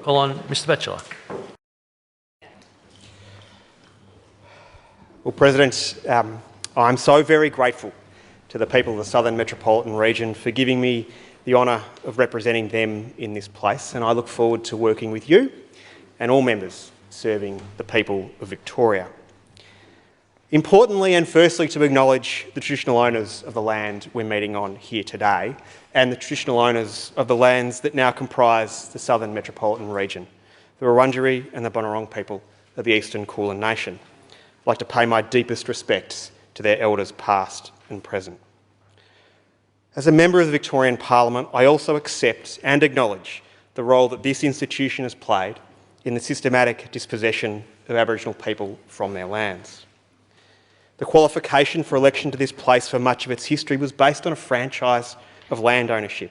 Call on Mr Batchelor. Well, President, I'm so very grateful to the people of the Southern Metropolitan Region for giving me the honour of representing them in this place, and I look forward to working with you and all members serving the people of Victoria. Importantly, and firstly, to acknowledge the traditional owners of the land we're meeting on here today and the traditional owners of the lands that now comprise the Southern Metropolitan Region, the Wurundjeri and the Bunurong people of the Eastern Kulin Nation. I'd like to pay my deepest respects to their elders past and present. As a member of the Victorian Parliament, I also accept and acknowledge the role that this institution has played in the systematic dispossession of Aboriginal people from their lands. The qualification for election to this place for much of its history was based on a franchise of land ownership,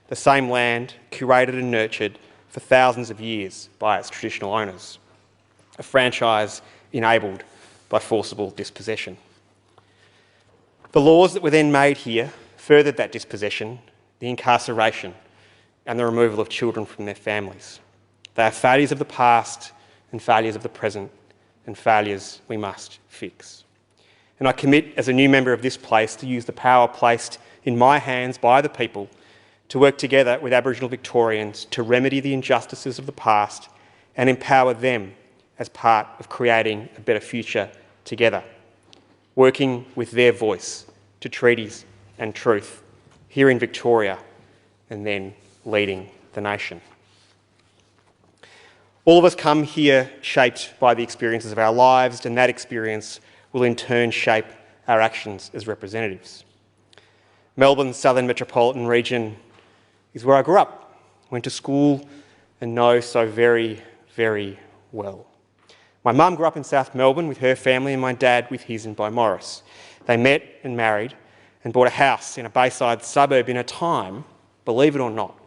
the same land curated and nurtured for thousands of years by its traditional owners, a franchise enabled by forcible dispossession. The laws that were then made here furthered that dispossession, the incarceration and the removal of children from their families. They are failures of the past and failures of the present, and failures we must fix. And I commit as a new member of this place to use the power placed in my hands by the people to work together with Aboriginal Victorians to remedy the injustices of the past and empower them as part of creating a better future together, working with their voice to treaties and truth here in Victoria and then leading the nation. All of us come here shaped by the experiences of our lives, and that experience will in turn shape our actions as representatives. Melbourne's Southern Metropolitan Region is where I grew up, went to school and know so very, very well. My mum grew up in South Melbourne with her family and my dad with his in Beaumaris. They met and married and bought a house in a Bayside suburb in a time, believe it or not,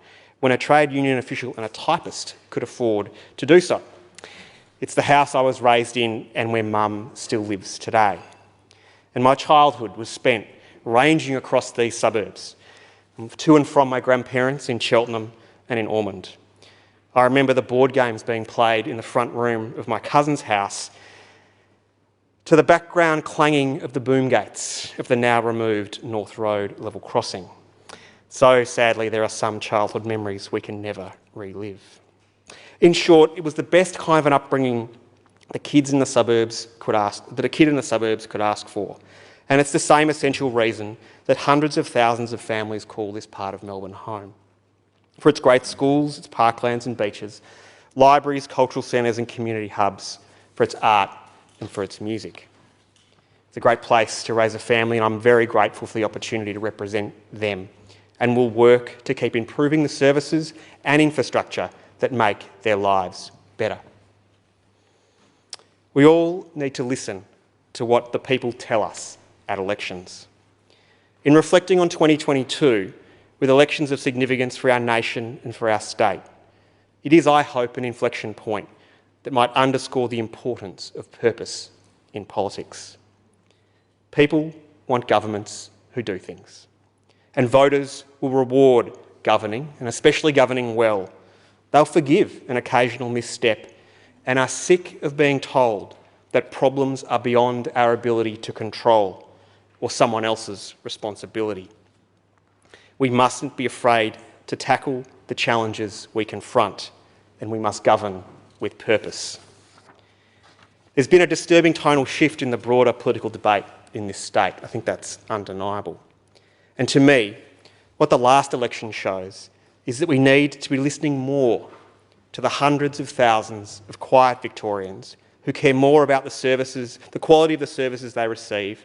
when a trade union official and a typist could afford to do so. It's the house I was raised in and where Mum still lives today. And my childhood was spent ranging across these suburbs, to and from my grandparents in Cheltenham and in Ormond. I remember the board games being played in the front room of my cousin's house, to the background clanging of the boom gates of the now removed North Road level crossing. So sadly, there are some childhood memories we can never relive. In short, it was the best kind of an upbringing that a kid in the suburbs could ask for. And it's the same essential reason that hundreds of thousands of families call this part of Melbourne home. For its great schools, its parklands and beaches, libraries, cultural centres and community hubs, for its art and for its music. It's a great place to raise a family, and I'm very grateful for the opportunity to represent them, and will work to keep improving the services and infrastructure that make their lives better. We all need to listen to what the people tell us at elections. In reflecting on 2022, with elections of significance for our nation and for our state, it is, I hope, an inflection point that might underscore the importance of purpose in politics. People want governments who do things, and voters will reward governing, and especially governing well. They'll forgive an occasional misstep and are sick of being told that problems are beyond our ability to control or someone else's responsibility. We mustn't be afraid to tackle the challenges we confront, and we must govern with purpose. There's been a disturbing tonal shift in the broader political debate in this state. I think that's undeniable. And to me, what the last election shows is that we need to be listening more to the hundreds of thousands of quiet Victorians who care more about the services, the quality of the services they receive,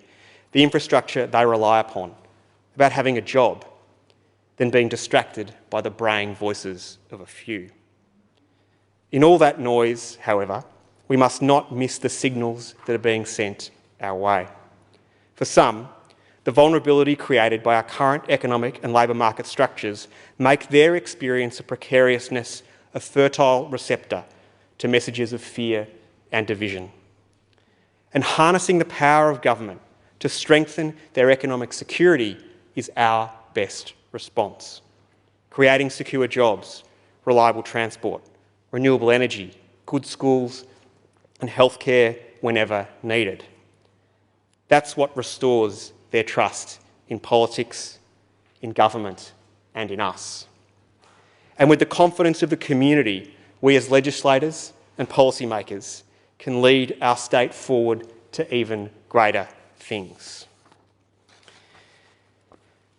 the infrastructure they rely upon, about having a job, than being distracted by the braying voices of a few. In all that noise, however, we must not miss the signals that are being sent our way. For some, the vulnerability created by our current economic and labour market structures make their experience of precariousness a fertile receptor to messages of fear and division. And harnessing the power of government to strengthen their economic security is our best response. Creating secure jobs, reliable transport, renewable energy, good schools and healthcare whenever needed. That's what restores their trust in politics, in government and in us. And with the confidence of the community, we as legislators and policymakers can lead our state forward to even greater things.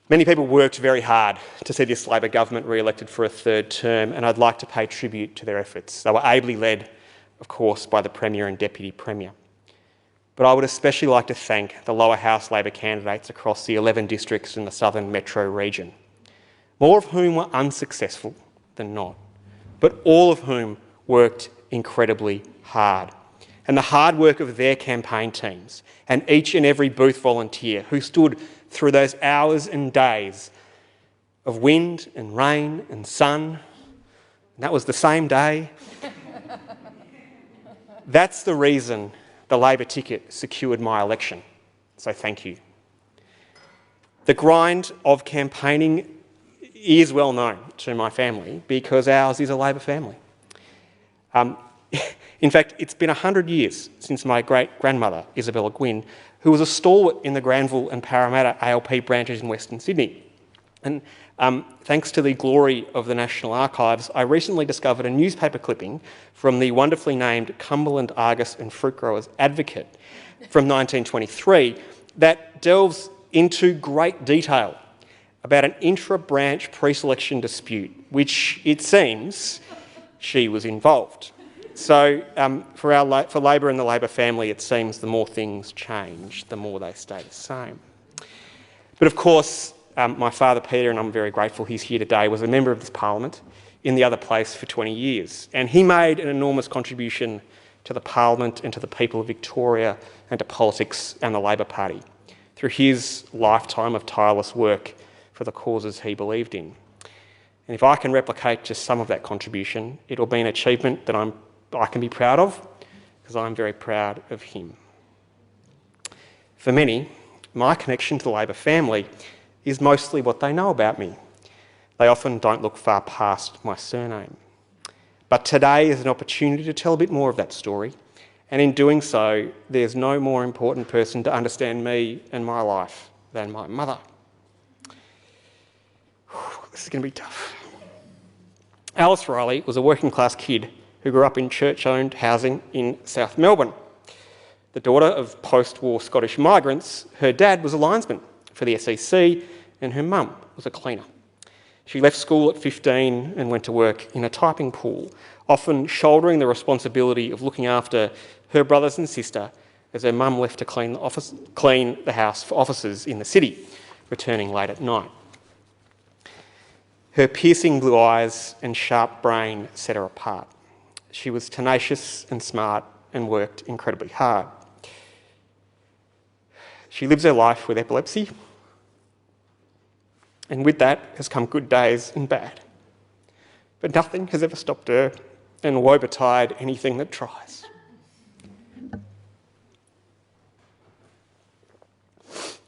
Many people worked very hard to see this Labor government re-elected for a third term, and I'd like to pay tribute to their efforts. They were ably led, of course, by the Premier and Deputy Premier. But I would especially like to thank the lower house Labor candidates across the 11 districts in the southern metro region, more of whom were unsuccessful than not, but all of whom worked incredibly hard. And the hard work of their campaign teams and each and every booth volunteer who stood through those hours and days of wind and rain and sun, and that was the same day. That's the reason the Labor ticket secured my election, so thank you. The grind of campaigning is well known to my family because ours is a Labor family. In fact, it's been 100 years since my great-grandmother, Isabella Gwynn, who was a stalwart in the Granville and Parramatta ALP branches in Western Sydney. And thanks to the glory of the National Archives, I recently discovered a newspaper clipping from the wonderfully named Cumberland Argus and Fruit Growers Advocate from 1923 that delves into great detail about an intra-branch pre-selection dispute, which it seems she was involved. So for Labor and the Labor family, it seems the more things change, the more they stay the same. But of course, my father Peter, and I'm very grateful he's here today, was a member of this Parliament in the other place for 20 years. And he made an enormous contribution to the Parliament and to the people of Victoria and to politics and the Labor Party through his lifetime of tireless work for the causes he believed in. And if I can replicate just some of that contribution, it'll be an achievement that I can be proud of, because I'm very proud of him. For many, my connection to the Labor family is mostly what they know about me. They often don't look far past my surname. But today is an opportunity to tell a bit more of that story, and in doing so, there's no more important person to understand me and my life than my mother. This is going to be tough. Alice Riley was a working-class kid who grew up in church-owned housing in South Melbourne. The daughter of post-war Scottish migrants, her dad was a linesman for the SEC and her mum was a cleaner. She left school at 15 and went to work in a typing pool, often shouldering the responsibility of looking after her brothers and sister as her mum left to clean the house for officers in the city, returning late at night. Her piercing blue eyes and sharp brain set her apart. She was tenacious and smart and worked incredibly hard. She lives her life with epilepsy, and with that has come good days and bad. But nothing has ever stopped her, and woe betide anything that tries.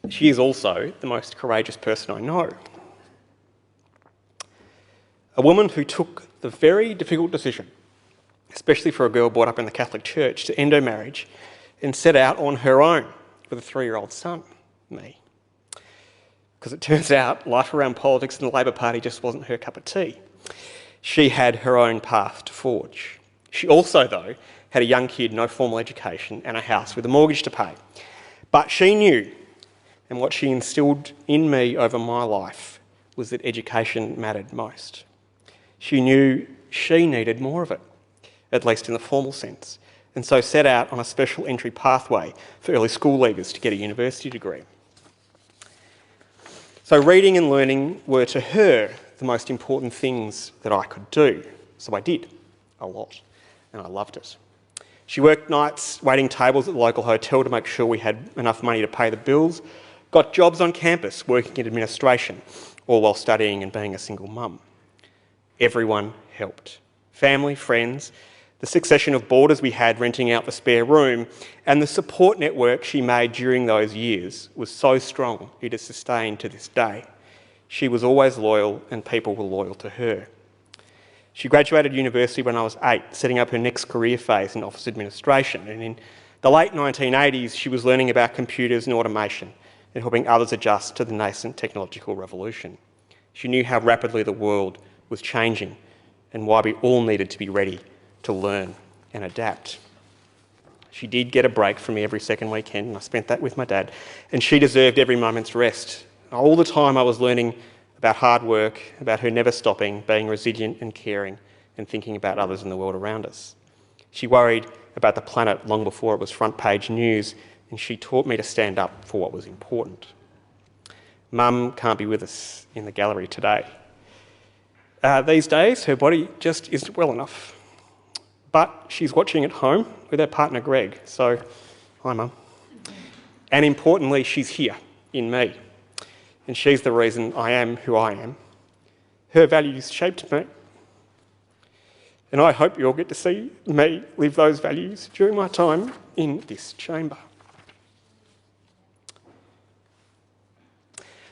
She is also the most courageous person I know. A woman who took the very difficult decision, especially for a girl brought up in the Catholic Church, to end her marriage and set out on her own with a 3-year-old son, me. Because it turns out life around politics and the Labor Party just wasn't her cup of tea. She had her own path to forge. She also, though, had a young kid, no formal education, and a house with a mortgage to pay. But she knew, and what she instilled in me over my life was that education mattered most. She knew she needed more of it, at least in the formal sense, and so set out on a special entry pathway for early school leavers to get a university degree. So reading and learning were to her the most important things that I could do. So I did, a lot, and I loved it. She worked nights waiting tables at the local hotel to make sure we had enough money to pay the bills, got jobs on campus working in administration, all while studying and being a single mum. Everyone helped. Family, friends, the succession of boarders we had renting out the spare room, and the support network she made during those years was so strong it is sustained to this day. She was always loyal and people were loyal to her. She graduated university when I was 8, setting up her next career phase in office administration. And in the late 1980s, she was learning about computers and automation and helping others adjust to the nascent technological revolution. She knew how rapidly the world was changing and why we all needed to be ready to learn and adapt. She did get a break from me every second weekend, and I spent that with my dad, and she deserved every moment's rest. All the time I was learning about hard work, about her never stopping, being resilient and caring, and thinking about others in the world around us. She worried about the planet long before it was front page news, and she taught me to stand up for what was important. Mum can't be with us in the gallery today. These days, her body just isn't well enough. But she's watching at home with her partner Greg, so hi Mum. And importantly, she's here in me. And she's the reason I am who I am. Her values shaped me. And I hope you'll get to see me live those values during my time in this chamber.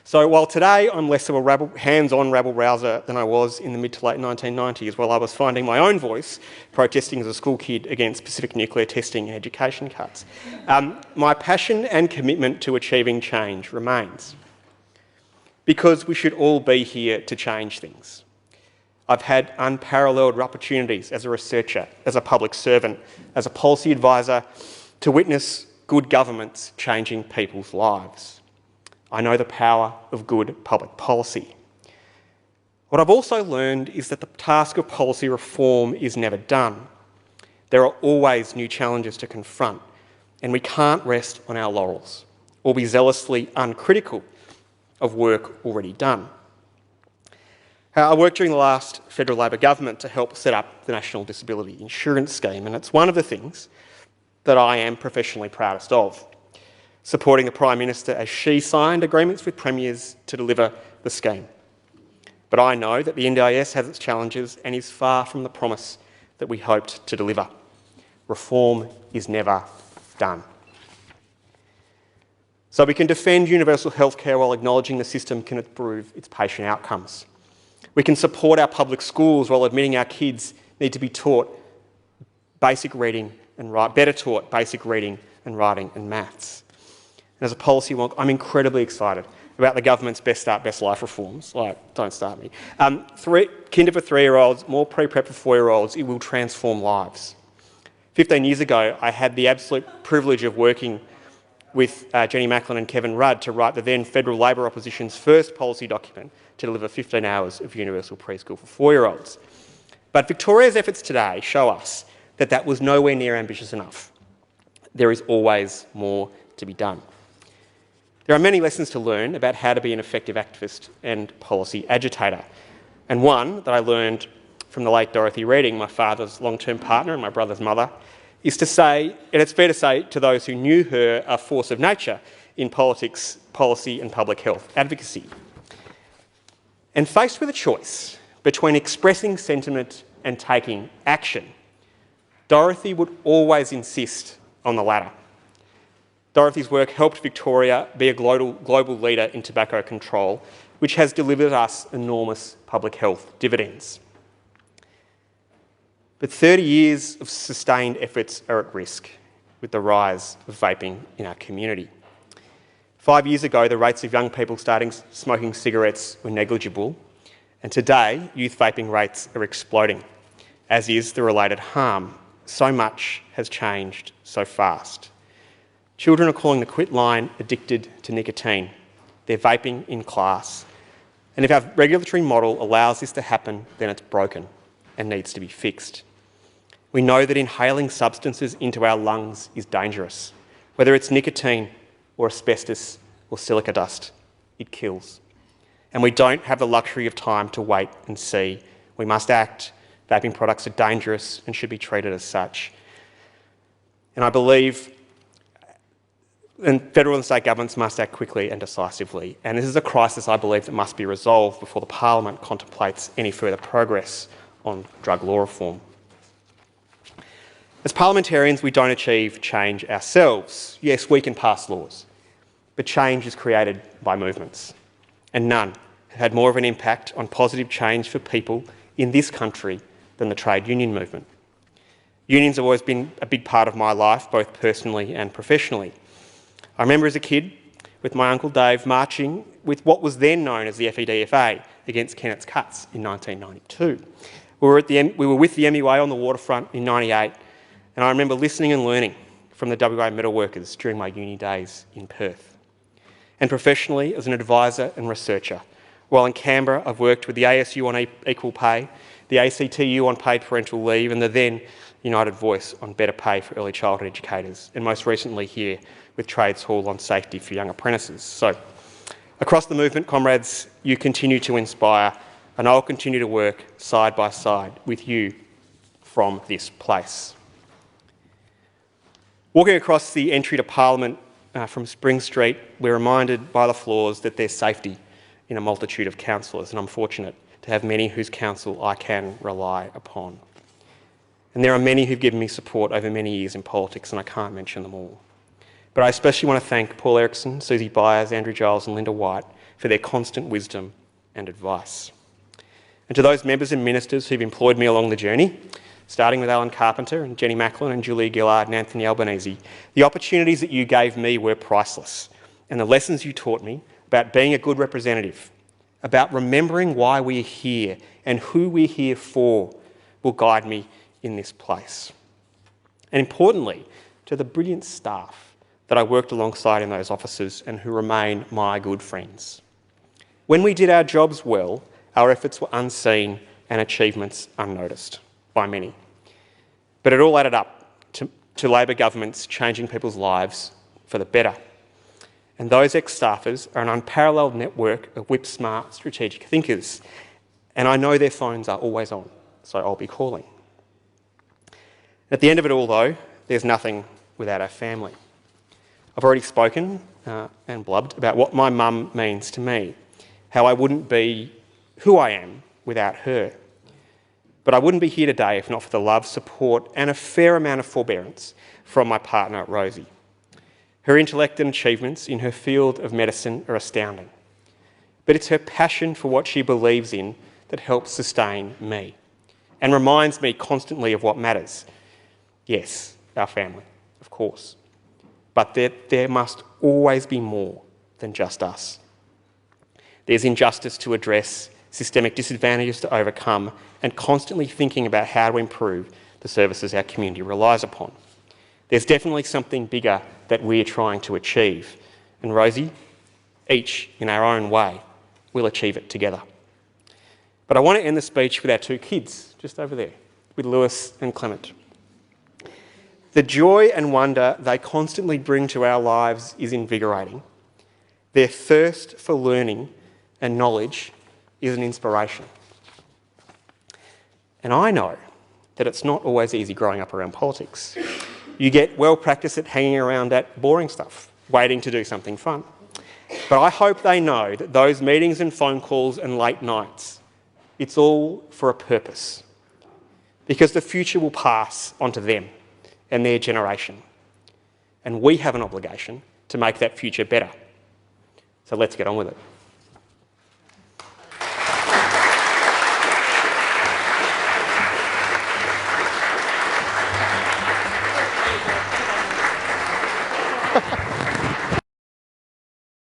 So while today I'm less of a hands-on rabble-rouser than I was in the mid to late 1990s, while I was finding my own voice protesting as a school kid against Pacific nuclear testing and education cuts, my passion and commitment to achieving change remains. Because we should all be here to change things. I've had unparalleled opportunities as a researcher, as a public servant, as a policy advisor, to witness good governments changing people's lives. I know the power of good public policy. What I've also learned is that the task of policy reform is never done. There are always new challenges to confront, and we can't rest on our laurels or be zealously uncritical of work already done. I worked during the last federal Labor government to help set up the National Disability Insurance Scheme, and it's one of the things that I am professionally proudest of, supporting the Prime Minister as she signed agreements with premiers to deliver the scheme. But I know that the NDIS has its challenges and is far from the promise that we hoped to deliver. Reform is never done. So we can defend universal healthcare while acknowledging the system can improve its patient outcomes. We can support our public schools while admitting our kids need to be taught basic reading and better taught basic reading and writing and maths. And as a policy wonk, I'm incredibly excited about the government's Best Start, Best Life reforms. Like, don't start me. Kinder for 3-year-olds, more pre-prep for 4-year-olds, it will transform lives. 15 years ago, I had the absolute privilege of working with Jenny Macklin and Kevin Rudd to write the then Federal Labor opposition's first policy document to deliver 15 hours of universal preschool for 4-year-olds. But Victoria's efforts today show us that that was nowhere near ambitious enough. There is always more to be done. There are many lessons to learn about how to be an effective activist and policy agitator. And one that I learned from the late Dorothy Reading, my father's long-term partner and my brother's mother, is to say, and it's fair to say to those who knew her, a force of nature in politics, policy and public health advocacy. And faced with a choice between expressing sentiment and taking action, Dorothy would always insist on the latter. Dorothy's work helped Victoria be a global leader in tobacco control, which has delivered us enormous public health dividends. But 30 years of sustained efforts are at risk with the rise of vaping in our community. 5 years ago, the rates of young people starting smoking cigarettes were negligible, and today, youth vaping rates are exploding, as is the related harm. So much has changed so fast. Children are calling the quit line addicted to nicotine. They're vaping in class. And if our regulatory model allows this to happen, then it's broken and needs to be fixed. We know that inhaling substances into our lungs is dangerous. Whether it's nicotine or asbestos or silica dust, it kills. And we don't have the luxury of time to wait and see. We must act. Vaping products are dangerous and should be treated as such. And I believe federal and state governments must act quickly and decisively. And this is a crisis, I believe, that must be resolved before the Parliament contemplates any further progress on drug law reform. As parliamentarians, we don't achieve change ourselves. Yes, we can pass laws, but change is created by movements, and none have had more of an impact on positive change for people in this country than the trade union movement. Unions have always been a big part of my life, both personally and professionally. I remember as a kid, with my Uncle Dave, marching with what was then known as the FEDFA against Kennet's Cuts in 1992. We were with the MEA on the waterfront in 98, and I remember listening and learning from the WA metalworkers during my uni days in Perth. And professionally, as an advisor and researcher, while in Canberra, I've worked with the ASU on equal pay, the ACTU on paid parental leave, and the then United Voice on better pay for early childhood educators, and most recently here with Trades Hall on safety for young apprentices. So, across the movement, comrades, you continue to inspire, and I'll continue to work side by side with you from this place. Walking across the entry to Parliament from Spring Street, we're reminded by the floors that there's safety in a multitude of councillors, and I'm fortunate to have many whose counsel I can rely upon. And there are many who've given me support over many years in politics, and I can't mention them all. But I especially want to thank Paul Erickson, Susie Byers, Andrew Giles and Linda White for their constant wisdom and advice. And to those members and ministers who've employed me along the journey, starting with Alan Carpenter and Jenny Macklin and Julia Gillard and Anthony Albanese, the opportunities that you gave me were priceless, and the lessons you taught me about being a good representative, about remembering why we're here and who we're here for, will guide me in this place. And importantly, to the brilliant staff that I worked alongside in those offices and who remain my good friends. When we did our jobs well, our efforts were unseen and achievements unnoticed by many. But it all added up to Labor governments changing people's lives for the better. And those ex-staffers are an unparalleled network of whip-smart strategic thinkers. And I know their phones are always on, so I'll be calling. At the end of it all, though, there's nothing without our family. I've already spoken and blubbed about what my mum means to me, how I wouldn't be who I am without her. But I wouldn't be here today if not for the love, support and a fair amount of forbearance from my partner, Rosie. Her intellect and achievements in her field of medicine are astounding. But it's her passion for what she believes in that helps sustain me and reminds me constantly of what matters. Yes, our family, of course. But there must always be more than just us. There's injustice to address, systemic disadvantages to overcome, and constantly thinking about how to improve the services our community relies upon. There's definitely something bigger that we're trying to achieve. And Rosie, each in our own way, we'll achieve it together. But I want to end the speech with our two kids, just over there, with Lewis and Clement. The joy and wonder they constantly bring to our lives is invigorating. Their thirst for learning and knowledge is an inspiration. And I know that it's not always easy growing up around politics. You get well practiced at hanging around that boring stuff, waiting to do something fun. But I hope they know that those meetings and phone calls and late nights, it's all for a purpose. Because the future will pass onto them and their generation. And we have an obligation to make that future better. So let's get on with it.